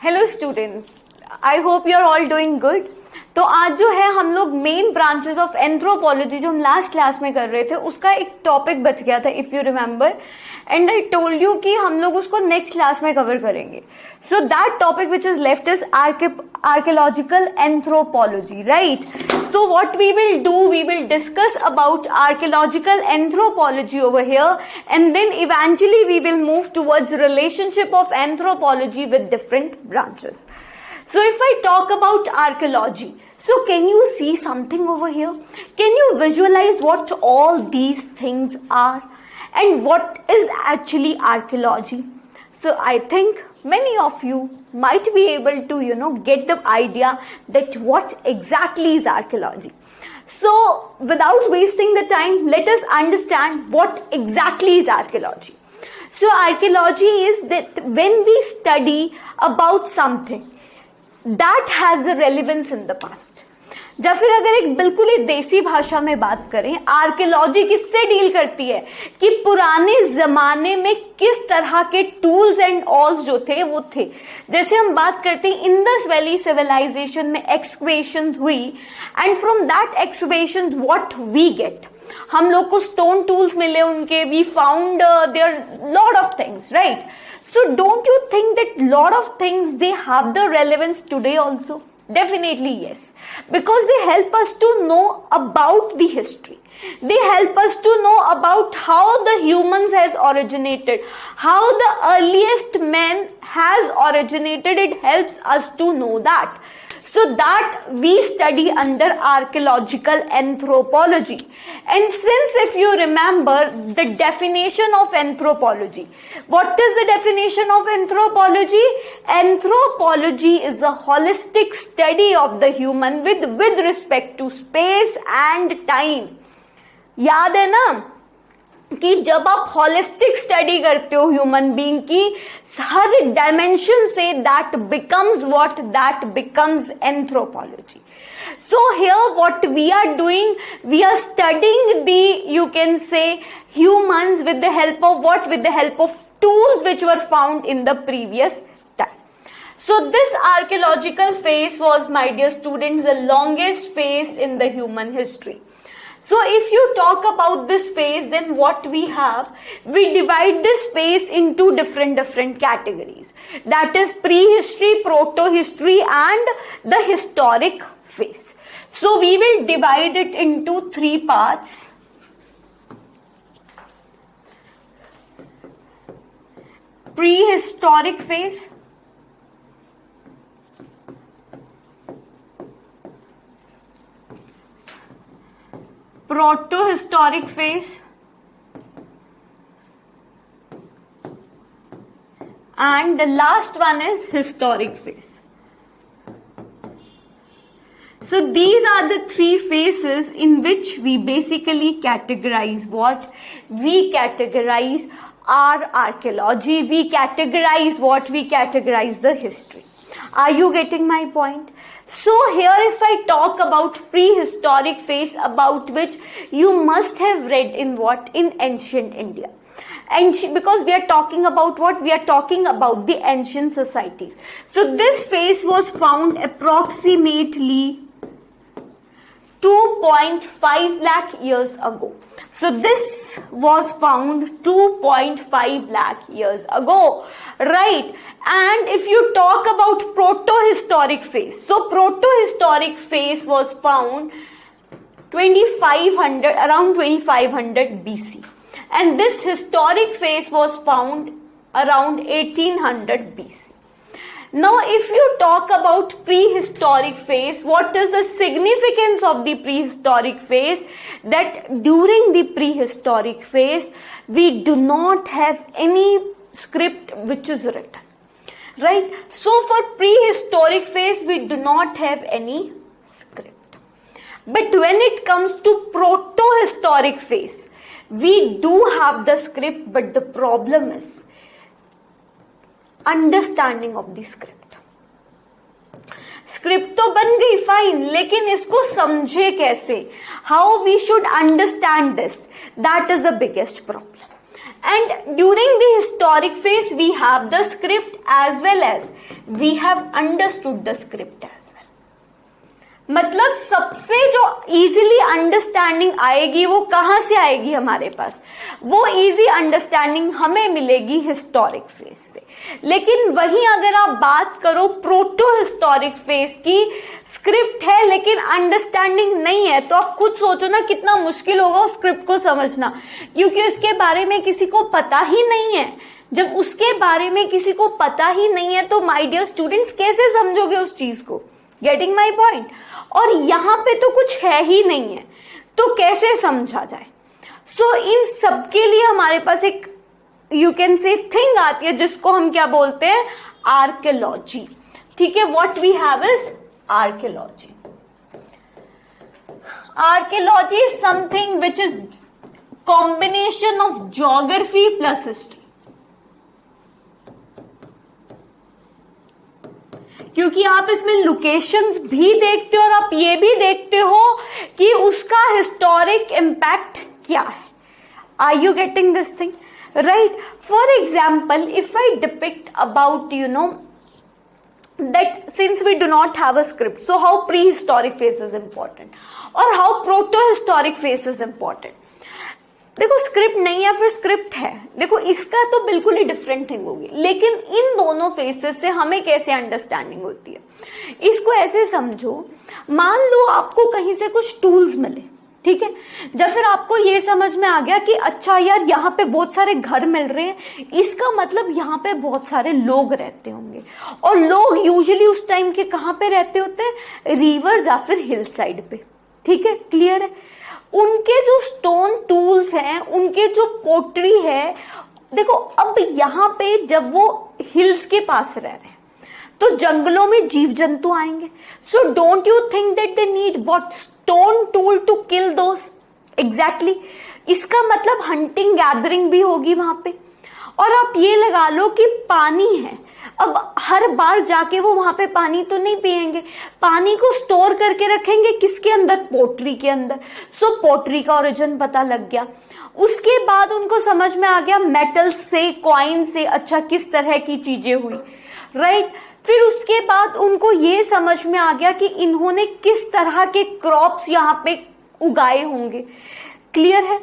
Hello students, I hope you are all doing good. तो आज जो है हम लोग मेन ब्रांचेस ऑफ एंथ्रोपोलॉजी जो हम लास्ट क्लास में कर रहे थे उसका एक टॉपिक बच गया था, if you remember, and I told you कि हम लोग उसको नेक्स्ट क्लास में कवर करेंगे। So that topic which is left is archaeological anthropology, right? So what we will do, we will discuss about archaeological anthropology over here, and then eventually we will move towards relationship of anthropology with different branches. So if I talk about archaeology, so can you see something over here? Can you visualize what all these things are and what is actually archaeology? So I think many of you might be able to, get the idea that what exactly is archaeology. So without wasting the time, let us understand what exactly is archaeology. So archaeology is that when we study about something that has the relevance in the past. या फिर अगर एक बिल्कुल ही देसी भाषा में बात करें, आर्कियोलॉजी किससे डील करती है कि पुराने जमाने में किस तरह के टूल्स एंड ऑल्स जो थे वो थे। जैसे हम बात करते हैं इंडस वैली सिविलाइजेशन में एक्सकवेशंस हुई, and from that excavations what we get, हम लोग को स्टोन टूल्स मिले उनके, we found there lot of things, right? So don't you think that lot of things they have the relevance today also? Definitely yes, because they help us to know about the history. They help us to know about how the humans has originated, how the earliest man has originated. It helps us to know that. So that we study under archaeological anthropology. And since if you remember the definition of anthropology, what is the definition of anthropology? Anthropology is a holistic study of the human with respect to space and time. याद है ना कि जब आप holistic study करते हो human being की हर डायमेंशन से, that becomes what? That becomes anthropology. So here what we are doing, we are studying the, you can say, humans with the help of what? With the help of tools which were found in the previous time. So this archaeological phase was, my dear students, the longest phase in the human history. So if you talk about this phase, then what we have, we divide this phase into different categories. That is prehistory, proto-history and the historic phase. So we will divide it into three parts. Prehistoric phase, proto-historic phase, and the last one is historic phase. So these are the three phases in which we basically categorize what? We categorize our archaeology, we categorize what? We categorize the history. Are you getting my point? So here if I talk about prehistoric phase, about which you must have read in what? In ancient India. Because we are talking about what? We are talking about the ancient societies. So this phase was found approximately 2.5 lakh years ago. So this was found 2.5 lakh years ago, right? And if you talk about proto-historic phase, so proto-historic phase was found 2500, around 2500 BC. And this historic phase was found around 1800 BC. Now, if you talk about prehistoric phase, what is the significance of the prehistoric phase? That during the prehistoric phase, we do not have any script which is written, right? So, for prehistoric phase, we do not have any script. But when it comes to proto-historic phase, we do have the script, but the problem is understanding of the script. Script तो बन गई fine, लेकिन इसको समझे कैसे? How we should understand this, that is the biggest problem. And during the historic phase, we have the script as well as we have understood the script as well. मतलब सबसे जो इजीली अंडरस्टैंडिंग आएगी वो कहां से आएगी हमारे पास? वो इजी अंडरस्टैंडिंग हमें मिलेगी हिस्टोरिक फेज से। लेकिन वहीं अगर आप बात करो प्रोटो हिस्टोरिक फेज की, स्क्रिप्ट है लेकिन अंडरस्टैंडिंग नहीं है, तो आप खुद सोचो ना कितना मुश्किल होगा उस स्क्रिप्ट को समझना, क्योंकि उसके बारे में किसी को पता ही नहीं है। जब उसके बारे में किसी को पता ही नहीं है तो माय डियर स्टूडेंट्स कैसे समझोगे उस चीज को? Getting my point? और यहां पे तो कुछ है ही नहीं है, तो कैसे समझा जाए? सो इन सब के लिए हमारे पास एक यू कैन से थिंग आती है जिसको हम क्या बोलते हैं? आर्कियोलॉजी। ठीक है, what we have is archaeology. Archaeology is something which is combination of geography plus history. क्योंकि आप इसमें लोकेशंस भी देखते हो और आप ये भी देखते हो कि उसका हिस्टोरिक इम्पैक्ट क्या है। Are you getting this thing? Right. For example, if I depict about that since we do not have a script, so how prehistoric phase is important और how proto-historic phase is important? देखो, script नहीं है फिर script है, देखो इसका तो बिल्कुल ही डिफरेंट थिंग होगी। लेकिन इन दोनों फेसेस से हमें कैसे अंडरस्टैंडिंग होती है, इसको ऐसे समझो, मान लो आपको कहीं से कुछ टूल्स मिले, ठीक है, जब फिर आपको ये समझ में आ गया कि अच्छा यार यहाँ पे बहुत सारे घर मिल रहे हैं, इसका मतलब यहाँ पे बहुत सारे लोग रहते होंगे। और लोग यूजुअली उस टाइम के कहाँ पे रहते होते हैं? रिवर या फिर हिल साइड पे। ठीक है, क्लियर है? उनके जो स्टोन टूल्स हैं, उनके जो पोट्री है, देखो अब यहाँ पे जब वो हिल्स के पास रह रहे हैं तो जंगलों में जीव जंतु आएंगे। So don't you think that they need what? Stone tool to kill those. Exactly, इसका मतलब हंटिंग गैदरिंग भी होगी वहां पे। और आप ये लगा लो कि पानी है, अब हर बार जाके वो वहां पे पानी तो नहीं पिएंगे, पानी को स्टोर करके रखेंगे किसके अंदर? पोट्री के अंदर। सो पोट्री का ओरिजिन पता लग गया। उसके बाद उनको समझ में आ गया मेटल से, कॉइन से, अच्छा किस तरह की चीजें हुई, राइट। फिर उसके बाद उनको ये समझ में आ गया कि इन्होंने किस तरह के क्रॉप्स यहाँ पे उगाए होंगे। क्लियर है?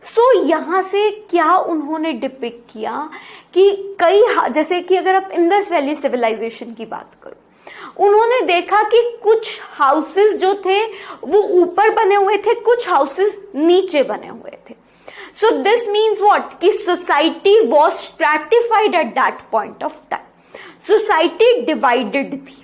सो यहां से क्या उन्होंने डिपिक्ट किया कि कई, जैसे कि अगर आप इंडस वैली सिविलाइजेशन की बात करो, उन्होंने देखा कि कुछ हाउसेस जो थे वो ऊपर बने हुए थे, कुछ हाउसेस नीचे बने हुए थे। So this means what? कि society was stratified at that point of time. Society divided थी।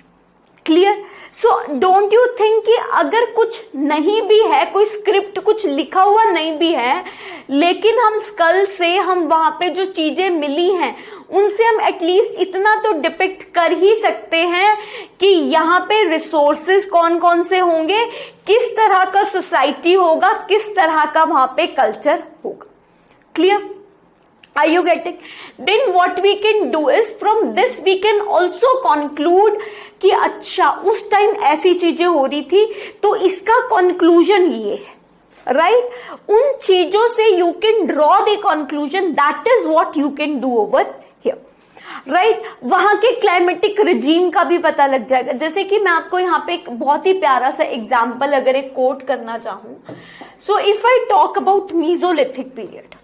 Clear? So don't you think कि अगर कुछ नहीं भी है, कोई स्क्रिप्ट कुछ लिखा हुआ नहीं भी है, लेकिन हम स्कल से, हम वहां पे जो चीजें मिली हैं उनसे हम एटलीस्ट इतना तो डिपिक्ट कर ही सकते हैं कि यहाँ पे रिसोर्सेज कौन कौन से होंगे, किस तरह का सोसाइटी होगा, किस तरह का वहां पे कल्चर होगा। Clear? Are you getting? Then what we can do is from this we can also conclude कि अच्छा उस टाइम ऐसी चीजें हो रही थी, तो इसका कंक्लूजन ये है, राइट? उन चीजों से you can draw the conclusion, that is what you can do over here, right? वहां के क्लाइमेटिक रिजीम का भी पता लग जाएगा। जैसे कि मैं आपको यहाँ पे एक बहुत ही प्यारा सा एग्जाम्पल अगर एक कोट करना चाहूं, so if I talk about mesolithic period,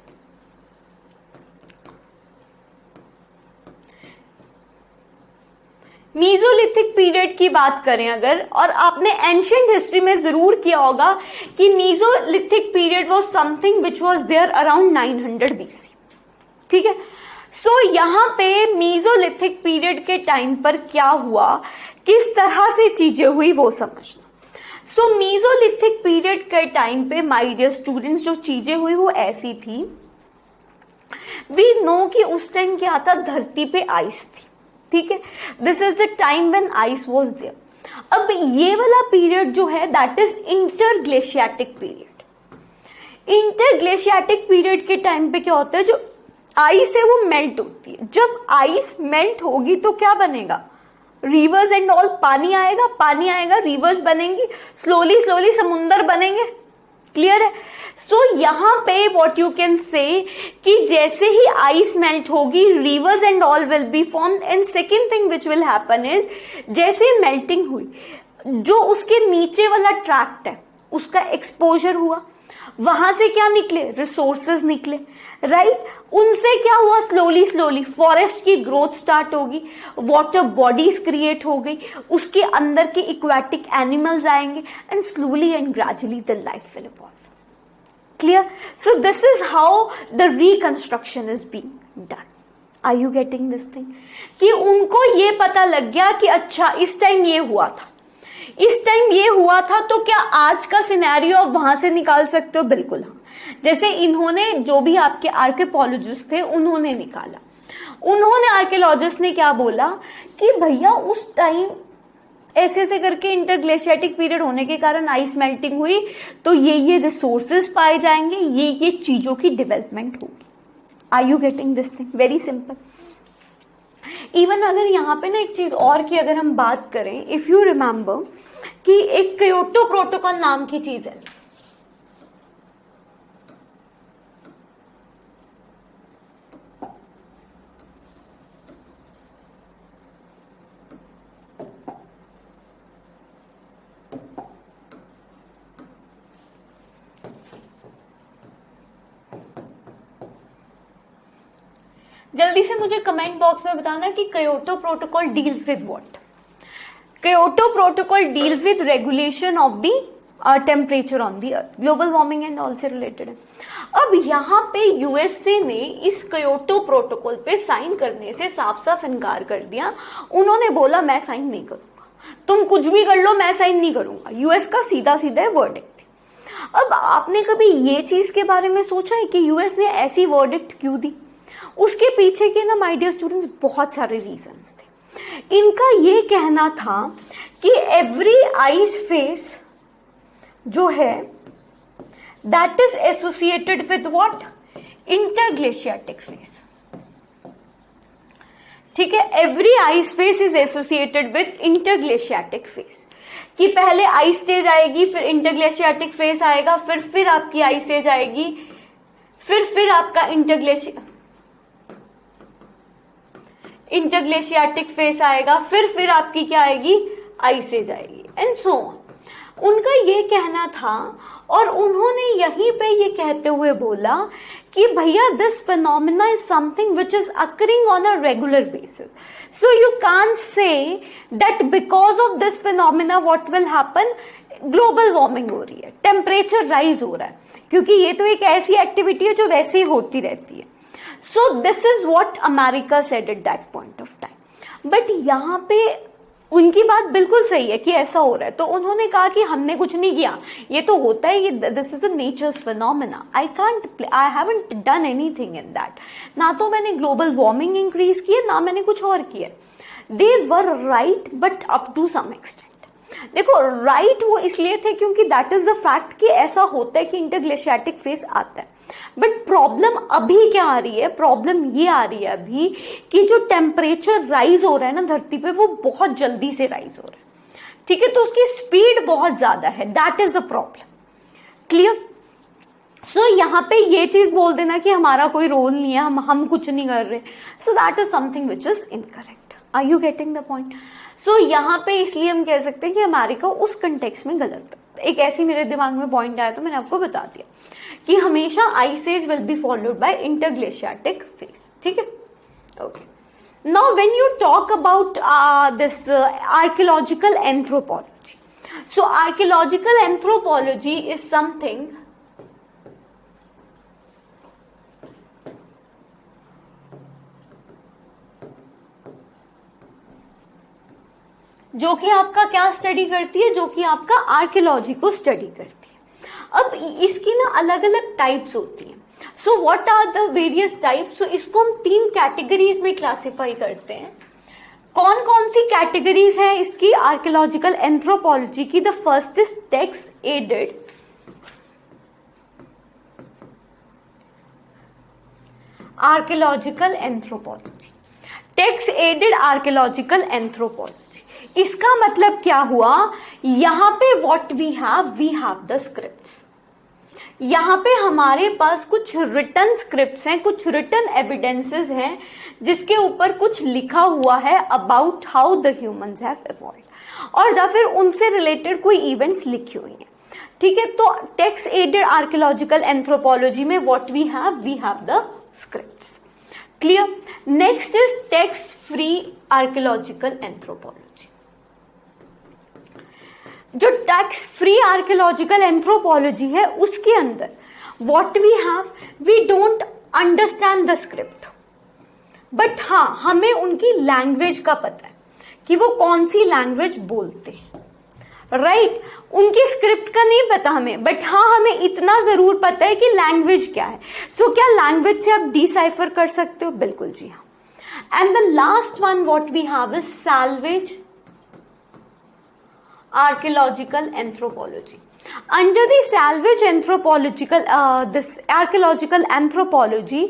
mesolithic period की बात करें अगर, और आपने एंशिएंट हिस्ट्री में जरूर किया होगा कि Mesolithic period was something which was there around 900 BC। ठीक है? सो यहां पे मीजोलिथिक पीरियड के टाइम पर क्या हुआ, किस तरह से चीजें हुई वो समझना। सो मीजोलिथिक पीरियड के टाइम पे माय डियर स्टूडेंट्स जो चीजें हुई वो ऐसी थी, वी नो कि उस टाइम क्या था, धरती पे आइस थी। ठीक है? This is the time when ice was there. अब ये वाला पीरियड जो है that is interglacial period. Interglacial period के टाइम पे क्या होता है, जो आइस है वो मेल्ट होती है। जब आइस मेल्ट होगी तो क्या बनेगा? रिवर्स एंड ऑल, पानी आएगा, पानी आएगा, रिवर्स बनेंगी, स्लोली स्लोली समुंदर बनेंगे। क्लियर है? सो यहाँ पे व्हाट यू कैन से कि जैसे ही आइस मेल्ट होगी reverse and all will be formed, and second thing which will happen is जैसे मेल्टिंग हुई जो उसके नीचे वाला ट्रैक्ट है उसका एक्सपोजर हुआ, वहां से क्या निकले, रिसोर्सेज निकले, राइट? उनसे क्या हुआ, स्लोली स्लोली फॉरेस्ट की ग्रोथ स्टार्ट होगी, वाटर बॉडीज क्रिएट हो गई, उसके अंदर के इक्वेटिक एनिमल्स आएंगे and slowly and gradually the life will evolve. Clear? So this is how the reconstruction is being done. Are you getting this thing? कि उनको ये पता लग गया कि अच्छा इस टाइम ये हुआ था, इस टाइम ये हुआ था, तो क्या आज का सिनेरियो आप वहां से निकाल सकते हो? बिल्कुल हाँ. जैसे इन्होंने जो भी आपके आर्कियोलॉजिस्ट थे उन्होंने निकाला, उन्होंने आर्कियोलॉजिस्ट ने क्या बोला कि भैया उस टाइम ऐसे ऐसे करके इंटरग्लेशिएटिक पीरियड होने के कारण आइस मेल्टिंग हुई, तो ये रिसोर्सेज पाए जाएंगे, ये चीजों की डेवलपमेंट होगी. Are you getting this thing? Very simple. Even अगर यहाँ पे ना एक चीज और की अगर हम बात करें, इफ यू रिमेंबर कि एक क्योटो प्रोटोकॉल नाम की चीज है, जल्दी से मुझे कमेंट बॉक्स में बताना कि Kyoto protocol deals with what. Kyoto protocol deals with regulation of the temperature on the earth, global warming and all से रिलेटेड है. अब यहाँ पे यूएसए ने इस क्योटो प्रोटोकॉल पे साइन करने से साफ साफ इनकार कर दिया. उन्होंने बोला मैं साइन नहीं करूंगा, तुम कुछ भी कर लो मैं साइन नहीं करूंगा. यूएस का सीधा सीधा वर्डिक्ट. अब आपने कभी ये चीज के बारे में सोचा है कि यूएस ने ऐसी वर्डिक्ट क्यों दी? उसके पीछे के ना माय डियर स्टूडेंट्स बहुत सारे रीजंस थे. इनका ये कहना था कि एवरी आइस फेस जो है that is associated with what, interglaciatic phase. ठीक है, every ice phase is associated with interglaciatic phase. कि पहले आइस स्टेज आएगी, फिर इंटरग्लेशिएटिक फेस आएगा, फिर आपकी आइस स्टेज आएगी, फिर आपका इंटरग्लेशिएटिक फेस आएगा, फिर आपकी क्या आएगी, आइस एज आएगी, एंड सो ऑन. उनका ये कहना था और उन्होंने यहीं पे ये कहते हुए बोला कि भैया this phenomena is something which is occurring on a regular basis. So you can't say that because of this phenomena what will happen, global warming हो रही है, टेम्परेचर राइज हो रहा है, क्योंकि ये तो एक ऐसी एक्टिविटी है जो वैसे ही होती रहती है. So this is what America said at that point of time. But यहाँ पे उनकी बात बिल्कुल सही है कि ऐसा हो रहा है. तो उन्होंने कहा कि हमने कुछ नहीं किया, ये तो होता है, ये this is a natures phenomena. I haven't done anything in that. ना तो मैंने ग्लोबल वार्मिंग इंक्रीज की है, ना मैंने कुछ और किया. They were right but up to some extent. देखो राइट वो इसलिए थे क्योंकि दैट इज द फैक्ट कि ऐसा होता है कि इंटरग्लेशिएटिक फेस आता है. बट प्रॉब्लम अभी क्या आ रही है, प्रॉब्लम ये आ रही है अभी कि जो टेम्परेचर राइज हो रहा है ना धरती पे, वो बहुत जल्दी से राइज हो रहा है. ठीक है, तो उसकी स्पीड बहुत ज्यादा है, that is a problem. Clear? So यहाँ पे ये चीज बोल देना कि हमारा कोई रोल नहीं है, हम कुछ नहीं कर रहे, so that is something which is incorrect. Are you getting the point? So यहाँ पे इसलिए हम कह सकते हैं कि अमेरिका उस कंटेक्स्ट में गलत है. एक ऐसी मेरे दिमाग में पॉइंट आया तो मैंने आपको बता दिया कि हमेशा ice age will be followed by interglaciatic phase. ठीक है, okay. Now when you talk about this archaeological anthropology, so archaeological anthropology is something जो कि आपका क्या स्टडी करती है, जो कि आपका आर्कियोलॉजी को स्टडी करती है. अब इसकी ना अलग अलग टाइप्स होती हैं. So what are the various types? So इसको हम 3 कैटेगरीज में क्लासिफाई करते हैं. कौन कौन सी कैटेगरीज हैं इसकी आर्कियोलॉजिकल एंथ्रोपोलॉजी की? The first is text aided archaeological anthropology. Text aided archaeological anthropology, इसका मतलब क्या हुआ, यहां पे what we have the scripts. यहाँ पे हमारे पास कुछ रिटन स्क्रिप्ट्स हैं, कुछ रिटन एविडेंसेस हैं जिसके ऊपर कुछ लिखा हुआ है about how the humans have evolved, और या फिर उनसे रिलेटेड कोई इवेंट्स लिखी हुई हैं। ठीक है, तो टेक्स्ट एडेड आर्कियोलॉजिकल एंथ्रोपोलॉजी में what we have the scripts. Clear. Next is text free archaeological anthropology. जो टेक्स्ट फ्री आर्कियोलॉजिकल एंथ्रोपोलॉजी है उसके अंदर what we don't understand the script, but हाँ हमें उनकी लैंग्वेज का पता है कि वो कौन सी लैंग्वेज बोलते हैं, राइट। उनकी स्क्रिप्ट का नहीं पता हमें, बट हाँ हमें इतना जरूर पता है कि लैंग्वेज क्या है। सो क्या लैंग्वेज से आप डिसाइफर कर सकते हो? बिल्कुल जी हाँ। And the last one what we have is salvage archaeological anthropology. Under the salvage anthropological this archaeological anthropology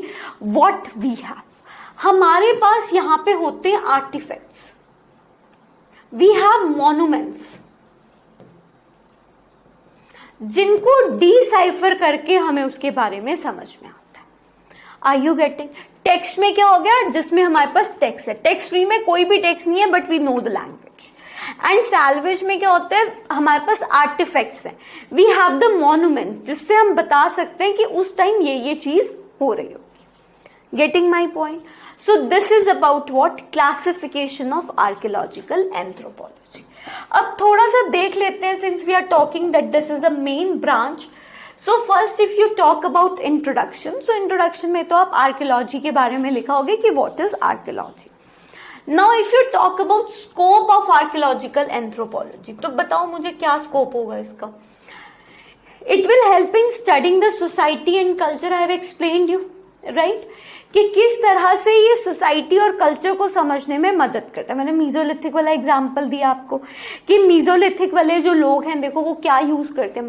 what we have, हमारे पास यहाँ पे होते हैं artifacts, we have monuments जिनको डिसाइफर करके हमें उसके बारे में समझ में आता है। Are you getting? टेक्स्ट में क्या हो गया, जिसमें हमारे पास टेक्स्ट है, टेक्स्ट फ्री में कोई भी टेक्स्ट नहीं है but we know the language. And salvage में क्या होता है, हमारे पास आर्टिफैक्ट्स हैं, वी हैव द मॉन्यूमेंट्स जिससे हम बता सकते हैं कि उस टाइम ये चीज हो रही होगी। Getting my point? So this is about what classification of archaeological anthropology. अब थोड़ा सा देख लेते हैं, since we are talking that this is the main branch. So first if you talk about introduction, so introduction में तो आप archaeology के बारे में लिखा होगा कि what is archaeology. Now if you talk about scope of archaeological anthropology, तो बताओ मुझे क्या स्कोप होगा इसका? It will help in studying the society and culture. I have explained you, right? कि किस तरह से ये सोसाइटी और कल्चर को समझने में मदद करता है। मैंने मीजोलिथिक वाला एग्जांपल दिया आपको कि मीजोलिथिक वाले जो लोग हैं देखो वो क्या यूज करते हैं,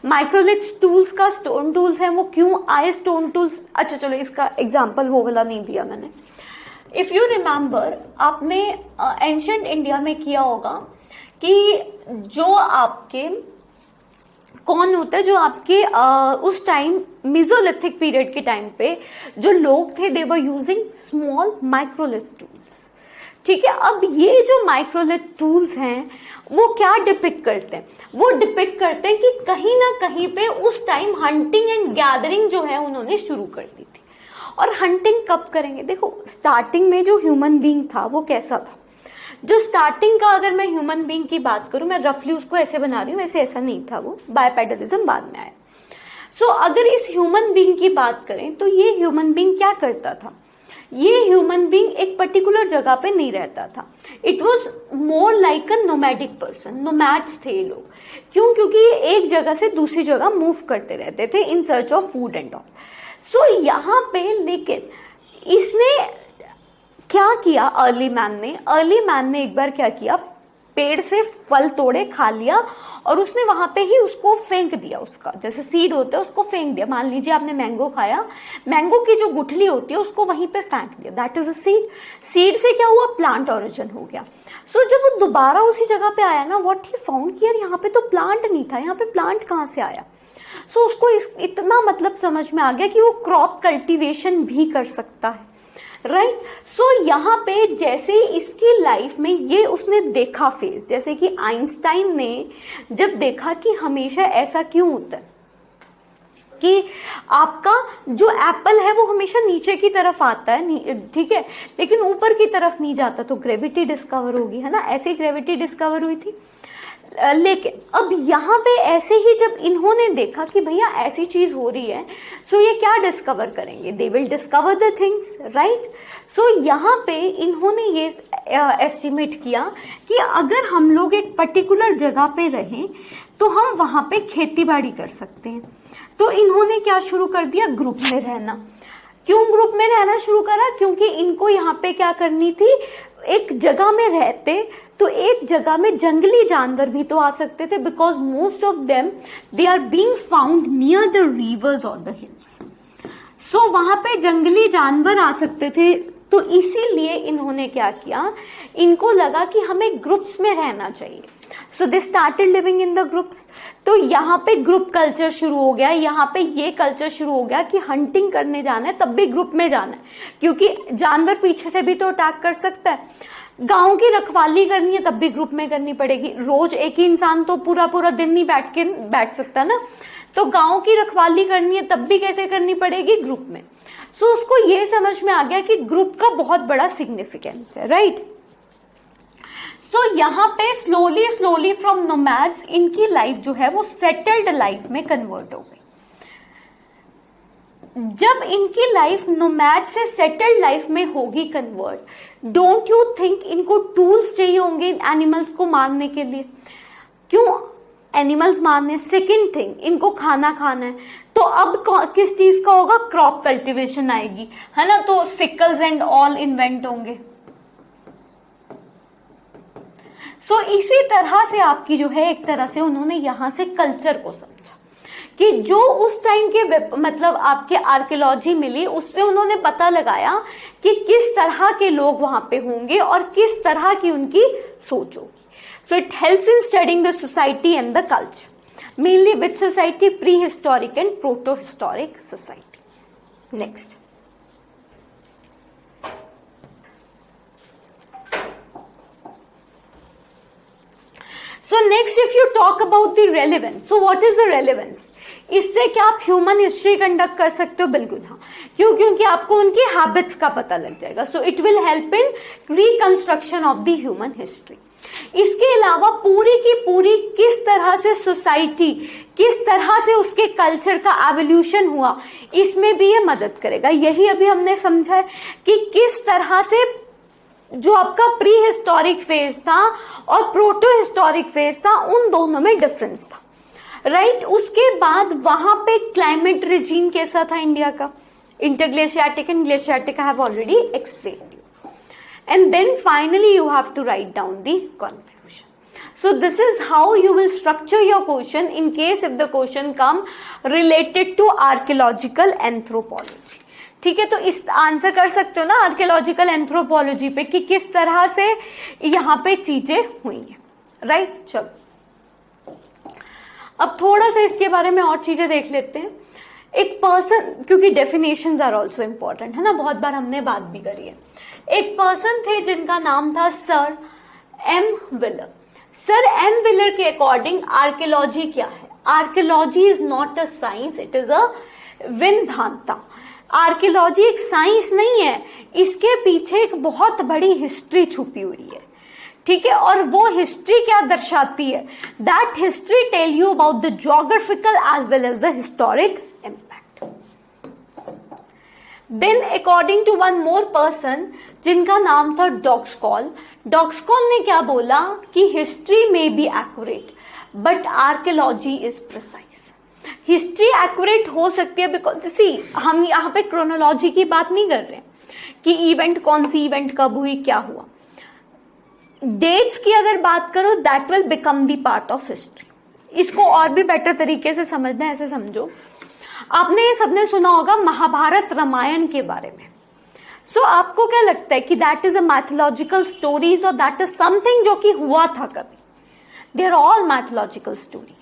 माइक्रोलिथ्स टूल्स का, स्टोन टूल्स हैं, वो क्यों आए स्टोन टूल्स? अच्छा चलो इसका एग्जाम्पल वो वाला नहीं दिया मैंने। इफ यू रिमेंबर, आपने एंशिएंट इंडिया में किया होगा कि जो आपके कौन होता है, जो आपके उस टाइम मेसोलिथिक पीरियड के टाइम पे जो लोग थे they were using small microlith tools. ठीक है, अब ये जो माइक्रोलिथ टूल्स हैं वो क्या डिपिक्ट करते हैं? वो डिपिक्ट करते हैं कि कहीं ना कहीं पे उस टाइम हंटिंग एंड गैदरिंग जो है उन्होंने शुरू कर दी थी। और हंटिंग कब करेंगे? देखो स्टार्टिंग में जो ह्यूमन बीइंग था वो कैसा था, जो स्टार्टिंग का अगर मैं ह्यूमन बीइंग की बात करूं, मैं रफली उसको ऐसे बना रही हूं, वैसे ऐसा नहीं था, वो बायपेडलिज्म बाद में आया। सो अगर इस ह्यूमन बीइंग की बात करें तो ये ह्यूमन बीइंग क्या करता था? ये ह्यूमन बीइंग एक पर्टिकुलर जगह पे नहीं रहता था, it was more like a nomadic person. Nomads थे ये लोग, क्यों? क्योंकि ये एक जगह से दूसरी जगह मूव करते रहते थे in search of food and all. So यहाँ पे लेकिन इसने क्या किया, अर्ली मैन ने एक बार क्या किया, पेड़ से फल तोड़े, खा लिया और उसने वहां पे ही उसको फेंक दिया, उसका जैसे सीड होता है उसको फेंक दिया। मान लीजिए आपने मैंगो खाया, मैंगो की जो गुठली होती है उसको वहीं पे फेंक दिया, that is a seed. Seed से क्या हुआ, प्लांट ओरिजिन हो गया। सो जब वो दोबारा उसी जगह पे आया ना, व्हाट ही फाउंड कि यार यहाँ पे तो प्लांट नहीं था, यहाँ पे प्लांट कहाँ से आया? सो उसको इतना मतलब समझ में आ गया कि वो क्रॉप कल्टीवेशन भी कर सकता है, राइट। सो यहाँ पे जैसे इसकी लाइफ में ये उसने देखा फेज, जैसे कि आइंस्टाइन ने जब देखा कि हमेशा ऐसा क्यों होता है कि आपका जो एप्पल है वो हमेशा नीचे की तरफ आता है, ठीक है, लेकिन ऊपर की तरफ नहीं जाता, तो ग्रेविटी डिस्कवर होगी, है ना। ऐसे ग्रेविटी डिस्कवर हुई थी। लेकिन अब यहाँ पे ऐसे ही जब इन्होंने देखा कि भैया ऐसी चीज हो रही है, सो ये क्या डिस्कवर करेंगे, they will discover the things, right. So यहाँ पे इन्होंने ये एस्टिमेट किया कि अगर हम लोग एक पर्टिकुलर जगह पे रहें तो हम वहां पे खेती बाड़ी कर सकते हैं। तो इन्होंने क्या शुरू कर दिया, ग्रुप में रहना। क्यों ग्रुप में रहना शुरू करा? क्योंकि इनको यहाँ पे क्या करनी थी, एक जगह में रहते तो एक जगह में जंगली जानवर भी तो आ सकते थे, because most of them they are being found near the rivers और द हिल्स। सो वहां पे जंगली जानवर आ सकते थे, तो इसीलिए इन्होंने क्या किया, इनको लगा कि हमें ग्रुप्स में रहना चाहिए। So they started living in the groups. तो यहाँ पे ग्रुप कल्चर शुरू हो गया, यहाँ पे ये कल्चर शुरू हो गया कि हंटिंग करने जाना है तब भी ग्रुप में जाना है, क्योंकि जानवर पीछे से भी तो अटैक कर सकता है। गांव की रखवाली करनी है तब भी ग्रुप में करनी पड़ेगी, रोज एक ही इंसान तो पूरा पूरा दिन नहीं बैठ सकता ना, तो गांव की रखवाली करनी है तब भी कैसे करनी पड़ेगी, ग्रुप में। सो उसको ये समझ में आ गया कि ग्रुप का बहुत बड़ा सिग्निफिकेंस है, राइट। सो यहाँ पे स्लोली फ्रॉम नोमैड्स इनकी लाइफ जो है वो सेटल्ड लाइफ में कन्वर्ट हो गई। जब इनकी लाइफ नोमैड से सेटल्ड लाइफ में होगी कन्वर्ट, डोंट यू थिंक इनको टूल्स चाहिए होंगे इन एनिमल्स को मारने के लिए? क्यों एनिमल्स मारने? सेकेंड थिंग, इनको खाना खाना है, तो अब किस चीज का होगा? क्रॉप कल्टीवेशन आएगी, है ना, तो सिकल्स एंड ऑल इन्वेंट होंगे। सो इसी तरह से आपकी जो है एक तरह से उन्होंने यहां से कल्चर को समझा कि जो उस टाइम के मतलब आपके आर्कियोलॉजी मिली, उससे उन्होंने पता लगाया कि किस तरह के लोग वहां पे होंगे और किस तरह की उनकी सोच होगी। So it helps in studying the society and the culture. Mainly which society? Pre historic and proto historic society. Next, so next if you talk about the relevance, so what is the relevance? इससे क्या आप human history conduct कर सकते हो? बिल्कुल हाँ। क्यों? क्योंकि आपको उनकी हैबिट्स का पता लग जाएगा। So it will help in reconstruction of the human history. इसके अलावा पूरी की पूरी किस तरह से सोसाइटी, किस तरह से उसके कल्चर का एवोल्यूशन हुआ, इसमें भी ये मदद करेगा। यही अभी हमने समझा है कि किस तरह से जो आपका प्री हिस्टोरिक फेज था और प्रोटो हिस्टोरिक फेज था, उन दोनों में डिफरेंस था, राइट। उसके बाद वहां पे क्लाइमेट रिजीम कैसा था इंडिया का? Interglaciatic and glaciatic I have already explained you. And then finally you have to write down the conclusion. So this is how you will structure your question in case if the question come related to archaeological anthropology। ठीक है, तो इस answer कर सकते हो ना archaeological anthropology पे कि किस तरह से यहाँ पे चीजें हुई हैं, राइट। चलो अब थोड़ा सा इसके बारे में और चीजें देख लेते हैं। एक पर्सन, क्योंकि डेफिनेशंस आर आल्सो इम्पोर्टेंट, है ना, बहुत बार हमने बात भी करी है। एक पर्सन थे जिनका नाम था sir M Wheeler. Sir M Wheeler के अकॉर्डिंग आर्कियोलॉजी क्या है? Archaeology is not a science, it is a विन्धांता। आर्कियोलॉजी एक साइंस नहीं है, इसके पीछे एक बहुत बड़ी हिस्ट्री छुपी हुई है, ठीक है। और वो हिस्ट्री क्या दर्शाती है? That history tell you about the geographical as well as the historic impact. Then according to one more person जिनका नाम था डॉक्सकॉल, डॉक्सकॉल ने क्या बोला कि हिस्ट्री में be accurate but archaeology is precise. History accurate हो सकती है बिकॉज सी हम यहाँ पे क्रोनोलॉजी की बात नहीं कर रहे हैं कि इवेंट कौन सी इवेंट कब हुई क्या हुआ। डेट्स की अगर बात करो that will become the part of history. इसको और भी बेटर तरीके से समझना है, ऐसे समझो, आपने ये सबने सुना होगा महाभारत रामायण के बारे में। सो आपको क्या लगता है कि that is a mythological stories और दैट इज समथिंग जो कि हुआ था कभी? They are all mythological stories,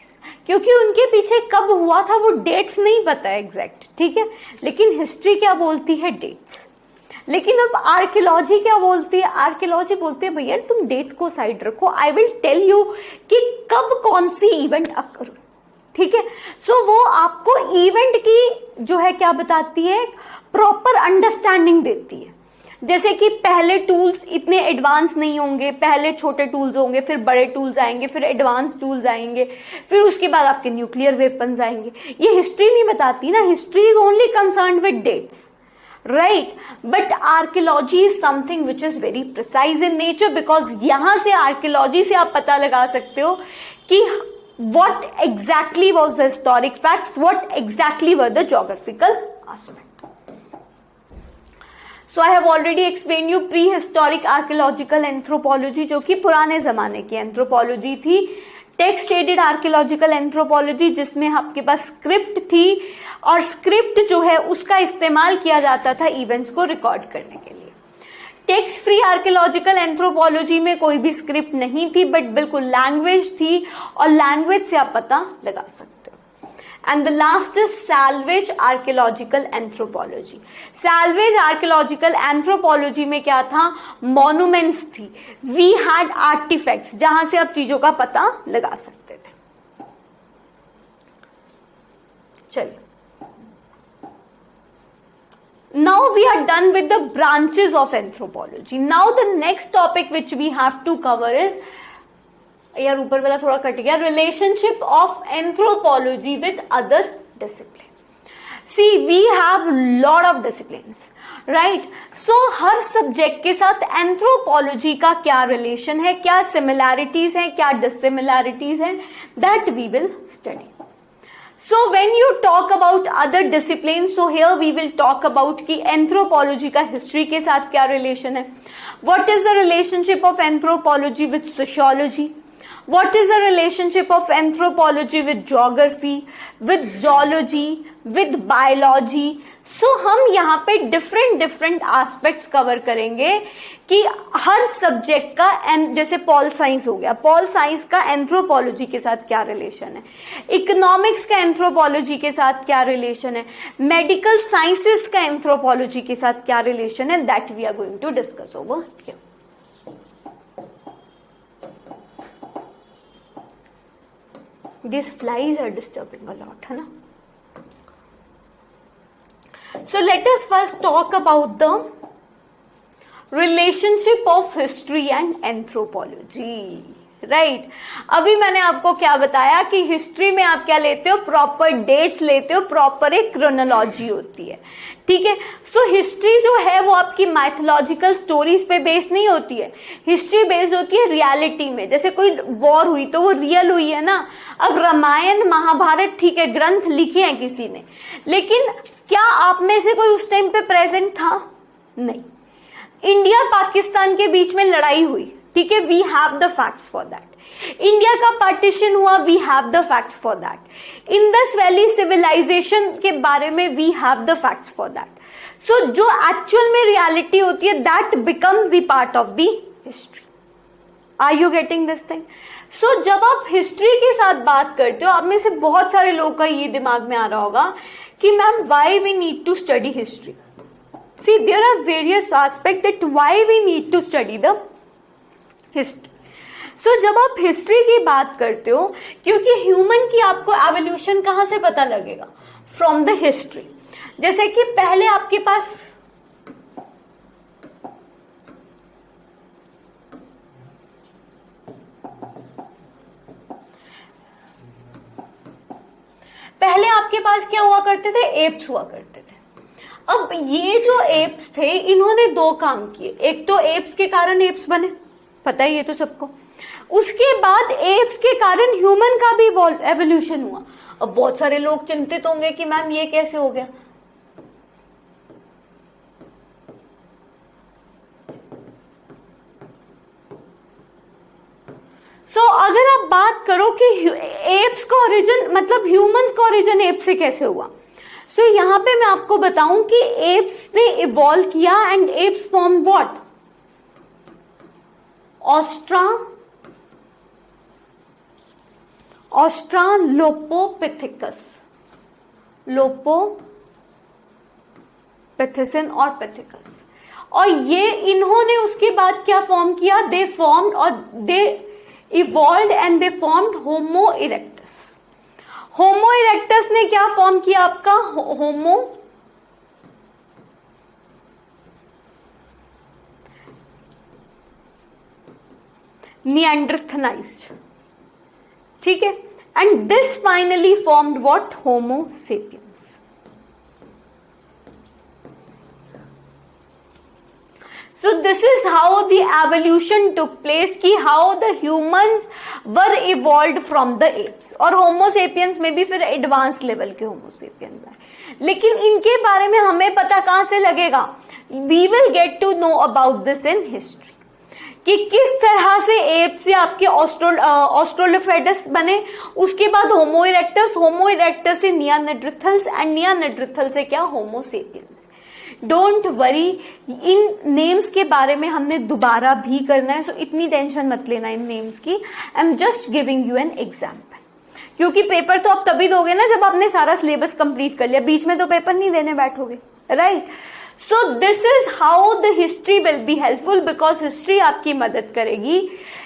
क्योंकि उनके पीछे कब हुआ था वो डेट्स नहीं पता है एग्जैक्ट, ठीक है। लेकिन हिस्ट्री क्या बोलती है? डेट्स। लेकिन अब आर्कियोलॉजी क्या बोलती है? आर्कियोलॉजी बोलती है भैया तुम डेट्स को साइड रखो, आई विल टेल यू कि कब कौन सी इवेंट अकर हुई, ठीक है। सो वो आपको इवेंट की जो है क्या बताती है? प्रॉपर अंडरस्टैंडिंग देती है। जैसे कि पहले टूल्स इतने एडवांस नहीं होंगे, पहले छोटे टूल्स होंगे, फिर बड़े टूल्स आएंगे, फिर एडवांस टूल्स आएंगे, फिर उसके बाद आपके न्यूक्लियर वेपन्स आएंगे। ये हिस्ट्री नहीं बताती ना, history is only concerned with dates, right. But archaeology is something which is very precise in nature, because यहां से आर्कियोलॉजी से आप पता लगा सकते हो कि what exactly was the historic facts, what exactly were the geographical aspects. So I have already explained you prehistoric archaeological anthropology, जो कि पुराने जमाने की एंथ्रोपोलॉजी थी। टेक्स्ट एडेड आर्कियोलॉजिकल एंथ्रोपोलॉजी, जिसमें आपके पास स्क्रिप्ट थी और स्क्रिप्ट जो है उसका इस्तेमाल किया जाता था इवेंट्स को रिकॉर्ड करने के लिए। टेक्स्ट फ्री आर्कियोलॉजिकल एंथ्रोपोलॉजी में कोई भी स्क्रिप्ट नहीं थी, बट बिल्कुल लैंग्वेज थी, और लैंग्वेज से आप पता लगा सकते हो. And the last is salvage archaeological anthropology. Salvage archaeological anthropology में क्या था? Monuments थी. We had artifacts जहां से आप चीजों का पता लगा सकते थे. चलिए. Now we are done with the branches of anthropology. Now the next topic which we have to cover is, यार ऊपर वाला थोड़ा कट गया, relationship of anthropology with other discipline. See we have lot of disciplines, right? So हर subject के साथ anthropology का क्या रिलेशन है, क्या सिमिलैरिटीज हैं, क्या डिसिमिलैरिटीज हैं, that we will study. So when you talk about other disciplines, so here we will talk about कि anthropology का history के साथ क्या relation है. What is the relationship of anthropology with sociology? What is the relationship of anthropology with geography, with zoology, with biology? So हम यहाँ पे different aspects cover करेंगे कि हर subject का, जैसे पॉल साइंस हो गया, पॉल साइंस का एंथ्रोपोलॉजी के साथ क्या रिलेशन है, इकोनॉमिक्स का एंथ्रोपोलॉजी के साथ क्या रिलेशन है, मेडिकल साइंसेस का एंथ्रोपोलॉजी के साथ क्या रिलेशन है, that we are going to discuss over here. These flies are disturbing a lot, है ना? So let us first talk about the relationship of history and anthropology. Right अभी मैंने आपको क्या बताया कि हिस्ट्री में आप क्या लेते हो, प्रॉपर डेट्स लेते हो, प्रॉपर एक क्रोनोलॉजी होती है. ठीक है. सो हिस्ट्री जो है वो आपकी माइथोलॉजिकल स्टोरीज पे बेस नहीं होती है. हिस्ट्री बेस्ड होती है रियलिटी में. जैसे कोई वॉर हुई तो वो रियल हुई है ना. अब रामायण महाभारत ठीक है ग्रंथ लिखे हैं किसी ने, लेकिन क्या आप में से कोई उस टाइम पे प्रेजेंट था? नहीं. इंडिया पाकिस्तान के बीच में लड़ाई हुई, ठीक है, we have the facts for that. India का पार्टीशन हुआ, we have the facts for that. Indus valley civilisation के बारे में we have the facts for that. So जो एक्चुअल में रियलिटी होती है that becomes the part of the history. Are you getting this thing? So जब आप history के साथ बात करते हो, आप में से बहुत सारे लोगों का ये दिमाग में आ रहा होगा कि ma'am why we need to study history. See, there are various aspects that why we need to study the history. So, जब आप हिस्ट्री की बात करते हो, क्योंकि ह्यूमन की आपको एवोल्यूशन कहाँ से पता लगेगा? From the history. जैसे कि पहले आपके पास क्या हुआ करते थे? एप्स हुआ करते थे. अब ये जो एप्स थे इन्होंने दो काम किए. एक तो एप्स के कारण एप्स बने, पता ही है तो सबको. उसके बाद एप्स के कारण ह्यूमन का भी एवोल्यूशन हुआ. अब बहुत सारे लोग चिंतित होंगे कि मैम ये कैसे हो गया. अगर आप बात करो कि एप्स का ओरिजिन मतलब ह्यूमंस का ओरिजिन एप से कैसे हुआ, यहां पे मैं आपको बताऊं कि एप्स ने इवॉल्व किया एंड एप्स फॉर्म व्हाट? ऑस्ट्रालोपोपिथिकस, लोपोपिथिसिन और पिथिकस. और ये इन्होंने उसके बाद क्या फॉर्म किया? दे फॉर्म्ड और they evolved and they formed Homo erectus. Homo erectus ने क्या फॉर्म किया? आपका होमो निएंडरथलाइज्ड. ठीक है. And this finally formed what? Homo sapiens. So this is how the evolution took place, कि how the humans were evolved from the apes. और होमो sapiens में भी फिर एडवांस लेवल के होमो सेपियंस हैं, लेकिन इनके बारे में हमें पता कहां से लगेगा? We will get to know about this in history, कि किस तरह से एप से आपके ऑस्ट्रोलोफेडस बने, उसके बाद होमो इरेक्टस, होमो इरेक्टस से नियानेंडरथल्स एंड नियानेंडरथल से क्या? Homo sapiens. डोंट वरी, इन नेम्स के बारे में हमने दोबारा भी करना है, सो इतनी टेंशन मत लेना इन नेम्स की। I am just giving you an example, क्योंकि पेपर तो आप तभी दोगे ना जब आपने सारा सिलेबस कंप्लीट कर लिया, बीच में तो पेपर नहीं देने बैठोगे, right. So this is how the history will be helpful, because history आपकी मदद करेगी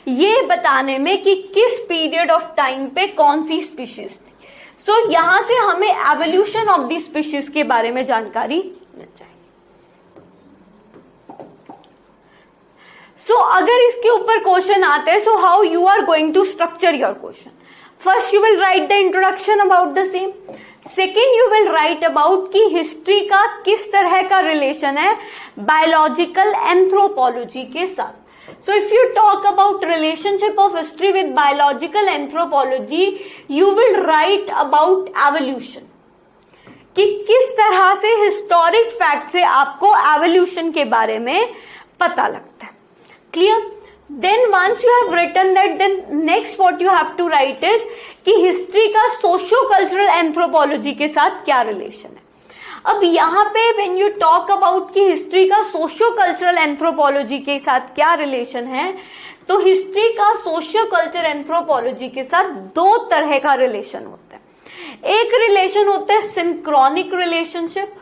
ये बताने में कि किस पीरियड ऑफ टाइम पे कौन सी स्पीशीज थी। सो यहां से हमें एवोल्यूशन ऑफ दी स्पीशीज के बारे में जानकारी मिल जाएगी। सो अगर इसके ऊपर क्वेश्चन आते हैं, so how you are going to structure your question. First you will write the introduction about the same. Second you will write about कि हिस्ट्री का किस तरह का रिलेशन है बायोलॉजिकल एंथ्रोपोलॉजी के साथ। So if you talk about relationship of history with biological anthropology, you will write about evolution, कि किस तरह से हिस्टोरिक फैक्ट से आपको एवोल्यूशन के बारे में पता लगता है। Clear? Then once you have written that, then next what you have to write is कि हिस्ट्री का सोशियो कल्चरल एंथ्रोपोलॉजी के साथ क्या रिलेशन है। अब यहाँ पे व्हेन यू टॉक अबाउट कि हिस्ट्री का सोशियो कल्चरल एंथ्रोपोलॉजी के साथ क्या रिलेशन है, तो हिस्ट्री का सोशियो कल्चर एंथ्रोपोलॉजी के साथ दो तरह का रिलेशन होता है। एक रिलेशन होता है सिंक्रोनिक रिलेशनशिप,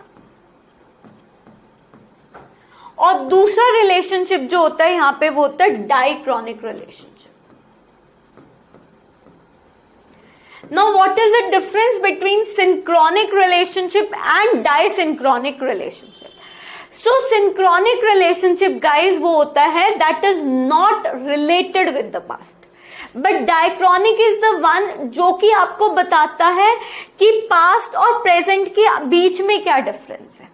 और दूसरा रिलेशनशिप जो होता है यहां पे वो होता है डाइक्रॉनिक relationship. Now, what is the difference between synchronic relationship and disynchronic relationship? So, synchronic relationship, guys, वो होता है that is not related with the past. But diachronic is the one जो कि आपको बताता है कि past और present के बीच में क्या difference है।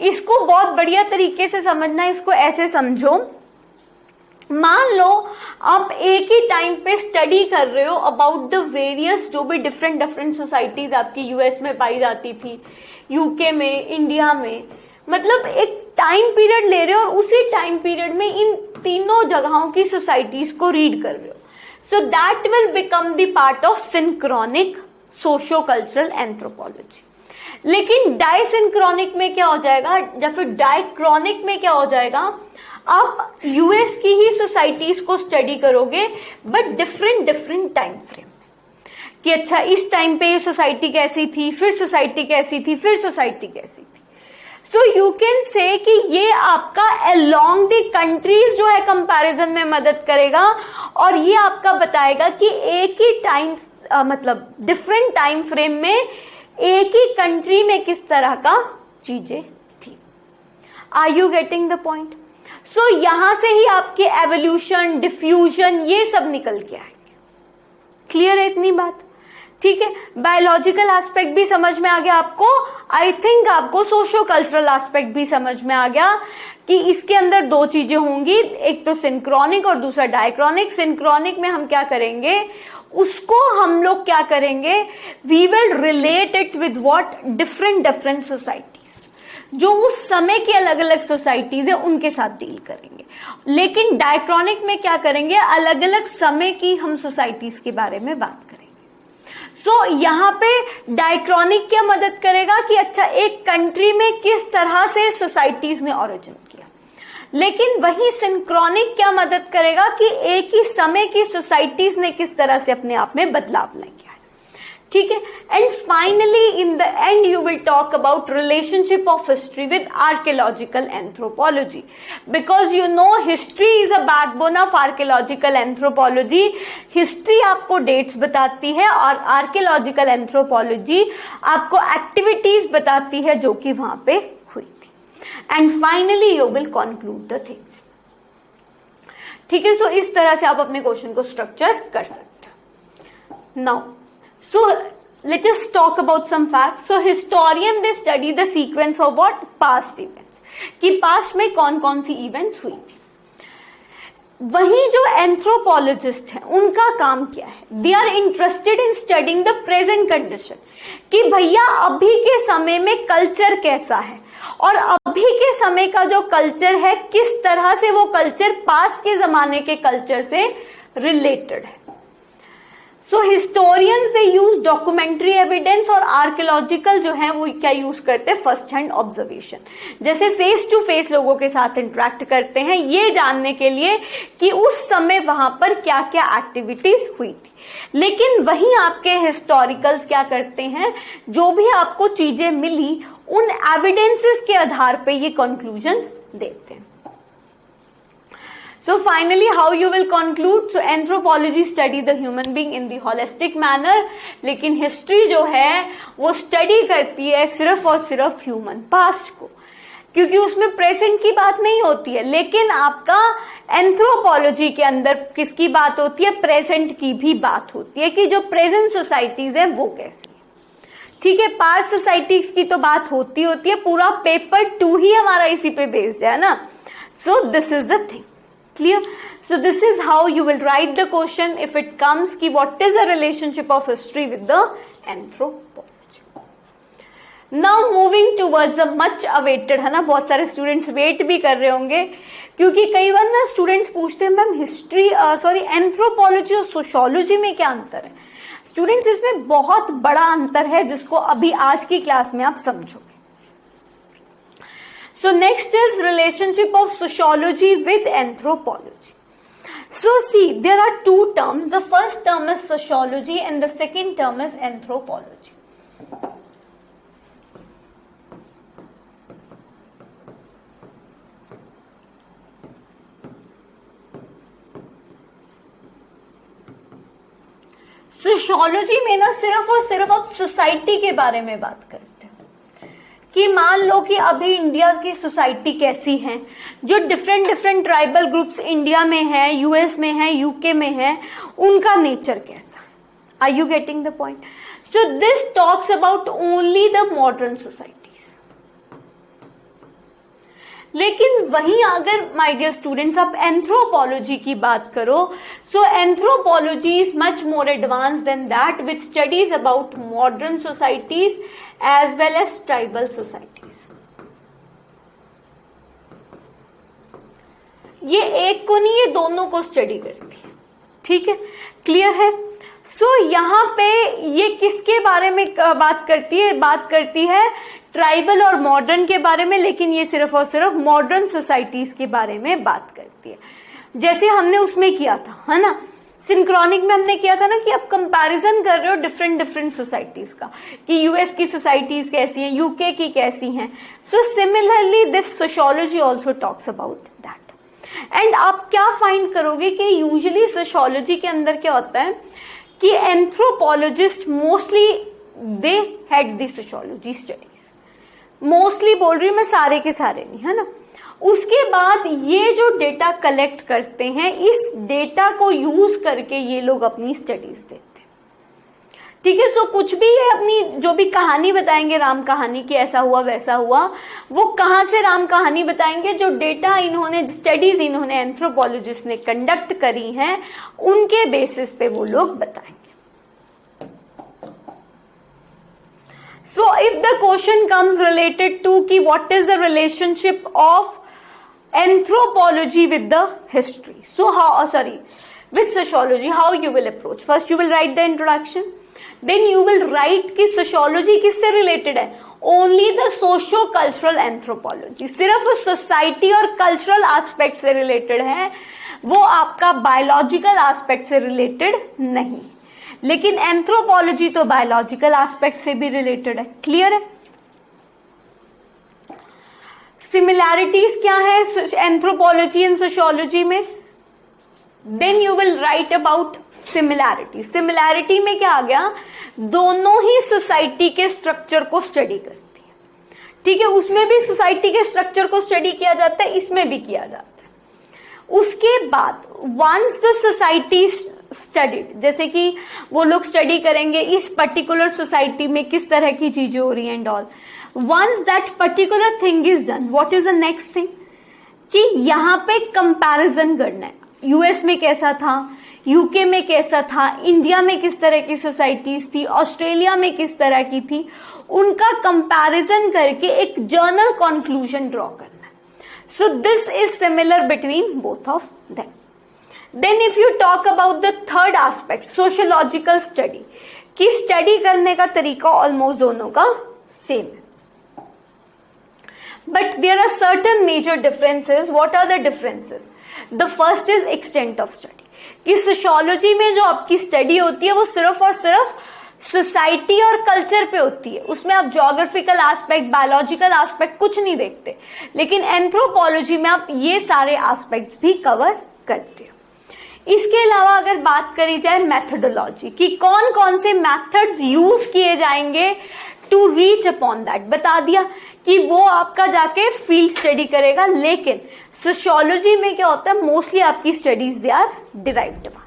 इसको बहुत बढ़िया तरीके से समझना है, इसको ऐसे समझो। मान लो आप एक ही टाइम पे स्टडी कर रहे हो अबाउट द वेरियस जो भी डिफरेंट सोसाइटीज आपकी यूएस में पाई जाती थी, यूके में, इंडिया में, मतलब एक टाइम पीरियड ले रहे हो और उसी टाइम पीरियड में इन तीनों जगहों की सोसाइटीज को रीड कर रहे हो। So that will become the part of synchronic socio cultural anthropology. लेकिन डाइसिंक्रोनिक में क्या हो जाएगा, या फिर डाइक्रॉनिक में क्या हो जाएगा, आप यूएस की ही सोसाइटीज को स्टडी करोगे बट डिफरेंट टाइम फ्रेम में, कि अच्छा इस टाइम पे ये सोसाइटी कैसी थी, फिर सोसाइटी कैसी थी, फिर सोसाइटी कैसी थी। सो यू कैन से कि ये आपका अलोंग द कंट्रीज जो है कंपैरिजन में मदद करेगा, और ये आपका बताएगा कि एक ही टाइम मतलब डिफरेंट टाइम फ्रेम में एक ही कंट्री में किस तरह का चीजें थी। Are you getting the point? So यहां से ही आपके एवोल्यूशन, डिफ्यूजन, ये सब निकल के आएंगे। क्लियर है इतनी बात? ठीक है, बायोलॉजिकल एस्पेक्ट भी समझ में आ गया आपको। आई थिंक आपको सोशियो कल्चरल एस्पेक्ट भी समझ में आ गया कि इसके अंदर दो चीजें होंगी, एक तो सिंक्रोनिक और दूसरा डायक्रॉनिक। सिंक्रोनिक में हम क्या करेंगे, उसको हम लोग क्या करेंगे, we will relate it with what, different societies, जो उस समय की अलग अलग सोसाइटीज है उनके साथ डील करेंगे। लेकिन डायक्रॉनिक में क्या करेंगे, अलग अलग समय की हम सोसाइटीज के बारे में बात करेंगे। सो यहां पे डायक्रॉनिक क्या मदद करेगा कि अच्छा एक कंट्री में किस तरह से सोसाइटीज ने ओरिजिन किया, लेकिन वही सिंक्रोनिक क्या मदद करेगा कि एक ही समय की सोसाइटीज ने किस तरह से अपने आप में बदलाव ला किया। ठीक है, and finally in the end you will talk about relationship of history with archaeological anthropology, because you know history is a backbone of archaeological anthropology. History आपको डेट्स बताती है और आर्कियोलॉजिकल एंथ्रोपोलॉजी आपको एक्टिविटीज बताती है जो कि वहां पे हुई थी। And finally you will conclude the things. ठीक है, सो इस तरह से आप अपने क्वेश्चन को स्ट्रक्चर कर सकते हो। Now so let us talk about some facts. So historian they study the sequence of what, past events, कि past में कौन कौन सी events हुई थी। वही जो एंथ्रोपोलॉजिस्ट हैं उनका काम क्या है, they are interested in studying the present condition, कि भैया अभी के समय में कल्चर कैसा है और अभी के समय का जो कल्चर है किस तरह से वो कल्चर पास्ट के जमाने के कल्चर से रिलेटेड है। सो हिस्टोरियंस दे यूज डॉक्यूमेंट्री एविडेंस और आर्कियोलॉजिकल जो है वो क्या यूज करते हैं, फर्स्ट हैंड ऑब्जर्वेशन, जैसे फेस टू फेस लोगों के साथ इंटरेक्ट करते हैं ये जानने के लिए कि उस समय वहां पर क्या क्या एक्टिविटीज हुई थी। लेकिन वहीं आपके हिस्टोरिकल्स क्या करते हैं, जो भी आपको चीजें मिली उन एविडेंसेस के आधार पे ये कंक्लूजन देते हैं। So finally, how you will conclude? So anthropology study the human being in the holistic manner, लेकिन history जो है वो study करती है सिर्फ और सिर्फ human past को, क्योंकि उसमें present की बात नहीं होती है। लेकिन आपका anthropology के अंदर किसकी बात होती है, present की भी बात होती है कि जो present societies है वो कैसी है। ठीक है, पास्ट सोसाइटीज की तो बात होती है, पूरा पेपर 2 ही हमारा इसी पे बेस्ड है ना। सो this is the thing, clear? So this is how you will write the question if it comes कि what is the relationship of history with the anthropology. Now moving towards the much awaited, है ना, बहुत सारे students wait भी कर रहे होंगे क्योंकि कई बार ना स्टूडेंट्स पूछते हैं मैम हिस्ट्री एंथ्रोपोलॉजी और सोशियोलॉजी में क्या अंतर है। स्टूडेंट्स इसमें बहुत बड़ा अंतर है जिसको अभी आज की क्लास में आप समझोगे। So next is relationship of sociology with anthropology. So see, there are 2 terms. The first term is sociology and the second term is anthropology. Sociology में ना सिर्फ और सिर्फ आप सोसाइटी के बारे में बात करते हैं कि मान लो कि अभी इंडिया की सोसाइटी कैसी है, जो डिफरेंट ट्राइबल ग्रुप्स इंडिया में है, यूएस में है, यूके में है, उनका नेचर कैसा है। Are you getting the point? So this talks about only the modern societies. लेकिन वहीं अगर माय डियर स्टूडेंट्स आप एंथ्रोपोलॉजी की बात करो, so anthropology is much more advance than that which studies about modern societies as well as tribal societies. ये एक को नहीं, ये दोनों को स्टडी करती है। ठीक है, क्लियर है? सो यहाँ पे ये किसके बारे में बात करती है? बात करती है ट्राइबल और मॉडर्न के बारे में, लेकिन ये सिर्फ और सिर्फ मॉडर्न सोसाइटीज के बारे में बात करती है। जैसे हमने उसमें किया था, है ना, सिंक्रोनिक में हमने किया था ना कि आप कंपैरिजन कर रहे हो डिफरेंट सोसाइटीज का कि यूएस की सोसाइटीज कैसी हैं, यूके की कैसी हैं। So similarly this sociology also talks about that. And आप क्या फाइंड करोगे कि यूजुअली सोशियोलॉजी के अंदर क्या होता है कि anthropologist mostly they head the sociology studies. Mostly बोल रही हूं मैं, सारे के सारे नहीं, है ना। उसके बाद ये जो डेटा कलेक्ट करते हैं, इस डेटा को यूज करके ये लोग अपनी स्टडीज देते हैं। ठीक है, सो कुछ भी ये अपनी जो भी कहानी बताएंगे, राम कहानी की ऐसा हुआ वैसा हुआ, वो कहां से राम कहानी बताएंगे? जो डेटा इन्होंने, स्टडीज इन्होंने एंथ्रोपोलॉजिस्ट ने कंडक्ट करी हैं, उनके बेसिस पे वो लोग बताएंगे। So if the question comes related to कि what is the relationship of anthropology with the history, so how with sociology, how you will approach? First you will write the introduction, then you will write कि sociology किससे related है? Only the socio-cultural anthropology, सिर्फ society और cultural aspect से related है, वो आपका biological aspect से रिलेटेड नहीं। लेकिन एंथ्रोपोलॉजी तो बायोलॉजिकल एस्पेक्ट से भी रिलेटेड है। क्लियर है? सिमिलैरिटीज क्या है एंथ्रोपोलॉजी एंड सोशियोलॉजी में? Then you will write about similarity. Similarity में क्या आ गया? दोनों ही सोसाइटी के स्ट्रक्चर को स्टडी करती है। ठीक है, उसमें भी सोसाइटी के स्ट्रक्चर को स्टडी किया जाता है, इसमें भी किया जाता है। उसके बाद वंस द सोसाइटी स्टडीड, जैसे कि वो लोग स्टडी करेंगे इस पर्टिकुलर सोसाइटी में किस तरह की चीजें हो रही हैं and all, once that particular thing is done, what is the next thing? कि यहाँ पे कंपैरिजन करना है, यूएस में कैसा था, यूके में कैसा था, इंडिया में किस तरह की सोसाइटीज थी, ऑस्ट्रेलिया में किस तरह की थी, उनका कंपैरिजन करके एक जर्नल कंक्लूजन ड्रॉ करना है। So this is similar between both of them. Then if you talk about the third aspect, sociological study, कि स्टडी करने का तरीका ऑलमोस्ट दोनों का सेम है, but there are certain major differences. What are the differences? The first is extent of study, कि sociology में जो आपकी स्टडी होती है वो सिर्फ और सिर्फ सोसाइटी और कल्चर पे होती है, उसमें आप ज्योग्राफिकल एस्पेक्ट, बायोलॉजिकल एस्पेक्ट कुछ नहीं देखते. लेकिन एंथ्रोपोलॉजी में आप ये सारे एस्पेक्ट्स भी कवर करते हो. इसके अलावा अगर बात करी जाए मेथोडोलॉजी, कि कौन कौन से मेथड्स यूज किए जाएंगे टू रीच अपॉन दैट, बता दिया कि वो आपका जाके फील्ड स्टडी करेगा. लेकिन सोशियोलॉजी में क्या होता है, मोस्टली आपकी studies they are derived ones.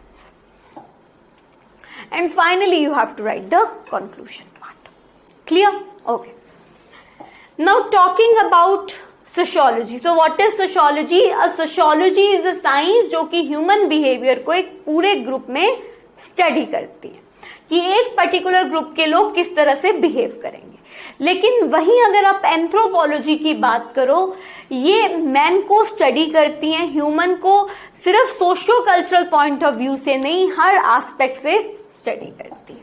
And finally you have to write the conclusion part. Clear? Okay. Now talking about sociology. So what is sociology? A sociology is a science जो कि human behavior को एक पूरे group में study करती है कि एक पर्टिकुलर ग्रुप के लोग किस तरह से बिहेव करेंगे. लेकिन वहीं अगर आप एंथ्रोपोलॉजी की बात करो, ये मैन को स्टडी करती हैं, ह्यूमन को सिर्फ socio cultural point of view से नहीं, हर एस्पेक्ट से स्टडी करती है.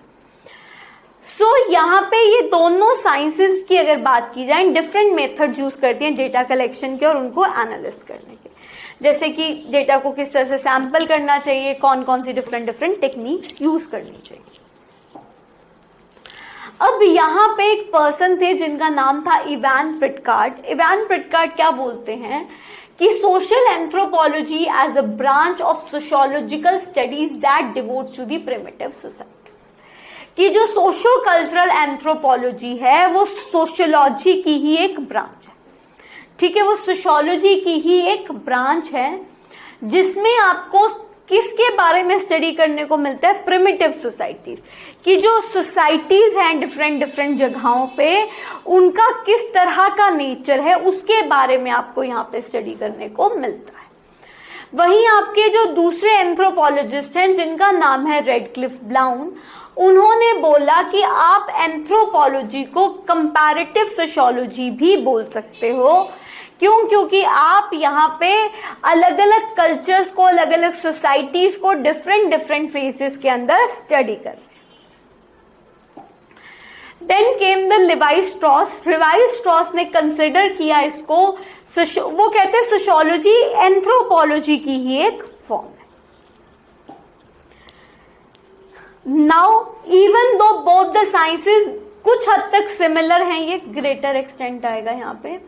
सो यहाँ पे ये दोनों साइंसेस की अगर बात की जाए, डिफरेंट मेथड्स यूज करती हैं डेटा कलेक्शन के और उनको एनालिसिस करने के, जैसे कि डेटा को किस तरह से सैंपल करना चाहिए, कौन कौन सी डिफरेंट टेक्निक्स यूज करनी चाहिए. अब यहाँ पे एक पर्सन थे जिनका नाम था इवान प्रिटकार्ट. इवान प्रिटकार्ट क्या बोलते हैं कि social anthropology as a branch of sociological studies that devotes to the primitive societies, कि जो सोशो कल्चरल एंथ्रोपोलॉजी है वो सोशियोलॉजी की ही एक ब्रांच है. ठीक है, वो सोशियोलॉजी की ही एक ब्रांच है जिसमें आपको किसके बारे में स्टडी करने को मिलता है, प्रिमिटिव सोसाइटीज, कि जो सोसाइटीज हैं डिफरेंट जगहों पे उनका किस तरह का नेचर है उसके बारे में आपको यहाँ पे स्टडी करने को मिलता है. वहीं आपके जो दूसरे एंथ्रोपोलॉजिस्ट हैं जिनका नाम है रेडक्लिफ ब्राउन, उन्होंने बोला कि आप एंथ्रोपोलॉजी को कंपैरेटिव सोशियोलॉजी भी बोल सकते हो. क्यों? क्योंकि आप यहाँ पे अलग अलग कल्चर्स को, अलग अलग सोसाइटीज को डिफरेंट फेजेस के अंदर स्टडी कर रहे हैं. Then came the Levi Strauss. Levi Strauss ने कंसिडर किया इसको, वो कहते हैं सोशियोलॉजी एंथ्रोपोलॉजी की ही एक फॉर्म है. Now even though both the sciences कुछ हद तक सिमिलर हैं, ये ग्रेटर एक्सटेंट आएगा यहाँ पे,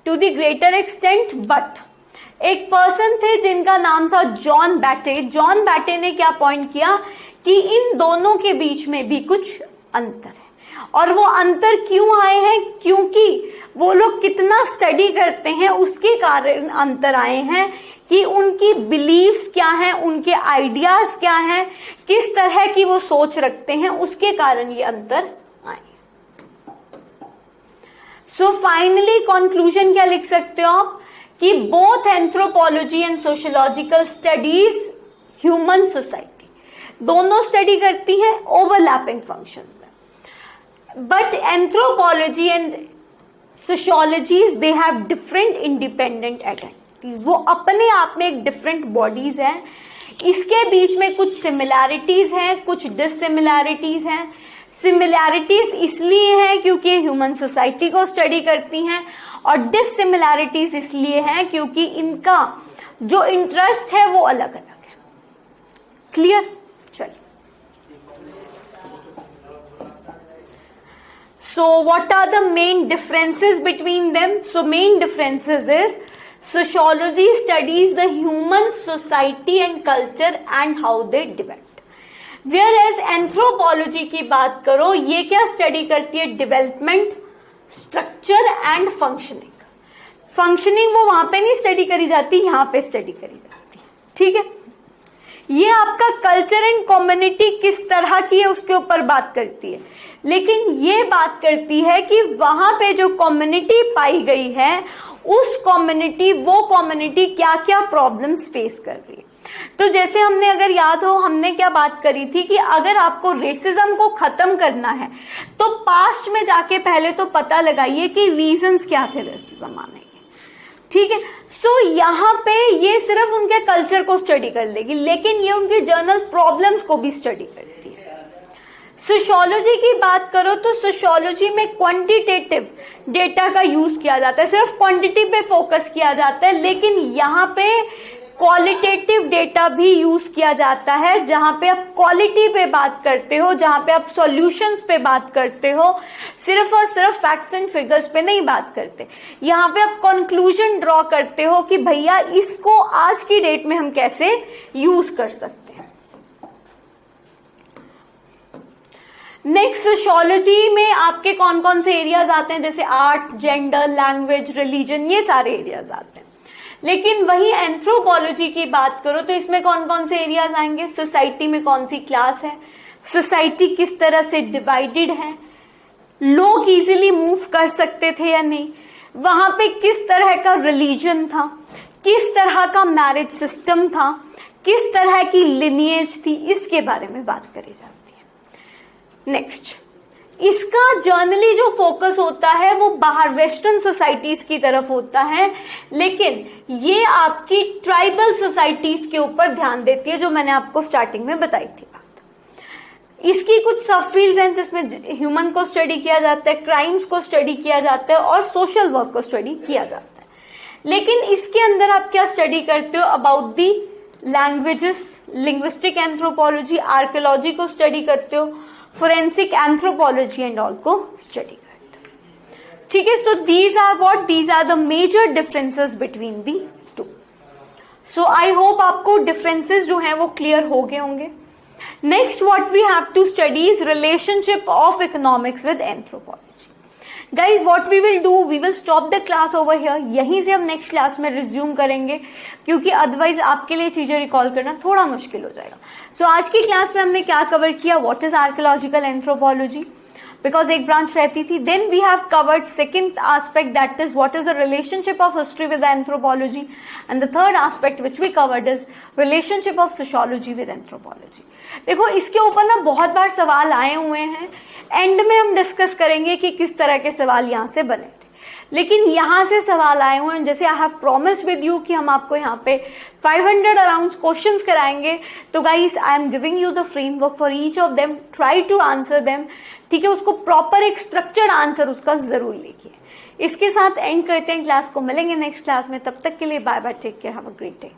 to the greater extent, but एक पर्सन थे जिनका नाम था जॉन बैटे. जॉन बैटे ने क्या पॉइंट किया कि इन दोनों के बीच में भी कुछ अंतर है. और वो अंतर क्यों आए हैं? क्योंकि वो लोग कितना स्टडी करते हैं उसके कारण अंतर आए हैं, कि उनकी बिलीव्स क्या हैं, उनके आइडियाज क्या हैं, किस तरह की वो सोच रखते हैं, उसके कारण ये अंतर. सो फाइनली कंक्लूजन क्या लिख सकते हो आप, कि both anthropology and sociological studies human society, दोनों स्टडी करती हैं, ओवरलैपिंग फंक्शंस है. But anthropology and sociologies they have different independent identities, वो अपने आप में एक डिफरेंट बॉडीज हैं. इसके बीच में कुछ सिमिलैरिटीज हैं, कुछ डिससिमिलैरिटीज हैं. सिमिलैरिटीज इसलिए हैं क्योंकि ह्यूमन सोसाइटी को स्टडी करती हैं, और डिससिमिलैरिटीज इसलिए हैं क्योंकि इनका जो इंटरेस्ट है वो अलग अलग है. क्लियर? चलिए, so what are the main differences between them? So main differences is sociology studies the human society and culture and how they develop, whereas anthropology की बात करो, ये क्या स्टडी करती है, development, structure and functioning. Functioning वो वहां पे नहीं स्टडी करी जाती, यहाँ पे स्टडी करी जाती है. ठीक है, ये आपका कल्चर एंड कम्युनिटी किस तरह की है उसके ऊपर बात करती है, लेकिन ये बात करती है कि वहां पे जो कम्युनिटी पाई गई है उस कम्युनिटी, वो कम्युनिटी क्या क्या प्रॉब्लम्स फेस कर रही है. तो जैसे हमने, अगर याद हो, हमने क्या बात करी थी कि अगर आपको रेसिज्म को खत्म करना है तो पास्ट में जाके पहले तो पता लगाइए कि रीजंस क्या थे रेसिज्म आने के. ठीक है। सो यहाँ पे ये सिर्फ उनके कल्चर को स्टडी कर लेगी, लेकिन ये उनके जर्नल प्रॉब्लम्स को भी स्टडी करती है। सोशियोलॉजी की बात करो तो सोशियोलॉजी में क्वांटिटेटिव डेटा का यूज किया जाता है, सिर्फ क्वांटिटी पे फोकस किया जाता है, लेकिन यहाँ पे क्वालिटेटिव डेटा भी यूज किया जाता है, जहां पे आप क्वालिटी पे बात करते हो, जहां पे आप सॉल्यूशंस पे बात करते हो, सिर्फ और सिर्फ फैक्ट्स एंड फिगर्स पे नहीं बात करते। यहाँ पे आप कंक्लूजन ड्रॉ करते हो कि भैया इसको आज की डेट में हम कैसे यूज कर सकते हैं। नेक्स्ट, सोशियोलॉजी में आपके कौन कौन से एरियाज आते हैं, जैसे आर्ट, जेंडर, लैंग्वेज, रिलीजन, ये सारे एरियाज आते हैं। लेकिन वही एंथ्रोपोलॉजी की बात करो तो इसमें कौन कौन से एरियाज आएंगे, सोसाइटी में कौन सी क्लास है, सोसाइटी किस तरह से डिवाइडेड है, लोग इजीली मूव कर सकते थे या नहीं, वहां पे किस तरह का रिलीजन था, किस तरह का मैरिज सिस्टम था, किस तरह की लिनिएज थी, इसके बारे में बात करी जाती है। नेक्स्ट, इसका जर्नली जो फोकस होता है वो बाहर वेस्टर्न सोसाइटीज की तरफ होता है, लेकिन ये आपकी ट्राइबल सोसाइटीज के ऊपर ध्यान देती है, जो मैंने आपको स्टार्टिंग में बताई थी बात। इसकी कुछ सब फील्ड्स हैं जिसमें ह्यूमन को स्टडी किया जाता है, क्राइम्स को स्टडी किया जाता है और सोशल वर्क को स्टडी किया जाता है। लेकिन इसके अंदर आप क्या स्टडी करते हो, about the languages, linguistic anthropology, archaeology को स्टडी करते हो, फोरेंसिक एंथ्रोपोलॉजी एंड ऑल को स्टडी करते हो। ठीक है, so these are what, these are the major differences between the two. So I hope आपको डिफरेंसेस जो हैं वो क्लियर हो गए होंगे। Next what we have to study is relationship of economics with anthropology. Guys what we will do, we will stop the class over here, यहीं से हम नेक्स्ट क्लास में रिज्यूम करेंगे, क्योंकि अदरवाइज आपके लिए चीजें रिकॉल करना थोड़ा मुश्किल हो जाएगा। सो आज की क्लास में हमने क्या कवर किया, what is archaeological anthropology, because एक ब्रांच रहती थी। Then we have covered second aspect, that is what is the relationship of history with anthropology, and the third aspect which we covered is relationship of sociology with anthropology. देखो इसके ऊपर ना बहुत बार सवाल आए हुए हैं, एंड में हम डिस्कस करेंगे कि किस तरह के सवाल यहाँ से बने थे, लेकिन यहाँ से सवाल आए हुए हैं। जैसे I have promised with you कि हम आपको यहाँ पे 500 अराउंड क्वेश्चंस कराएंगे, तो guys I am giving you the framework for each of them, try to answer them. ठीक है, उसको प्रॉपर एक स्ट्रक्चर्ड आंसर उसका जरूर लिखिए। इसके साथ एंड करते हैं क्लास को, मिलेंगे नेक्स्ट क्लास में, तब तक के लिए bye bye, take care, have a great day.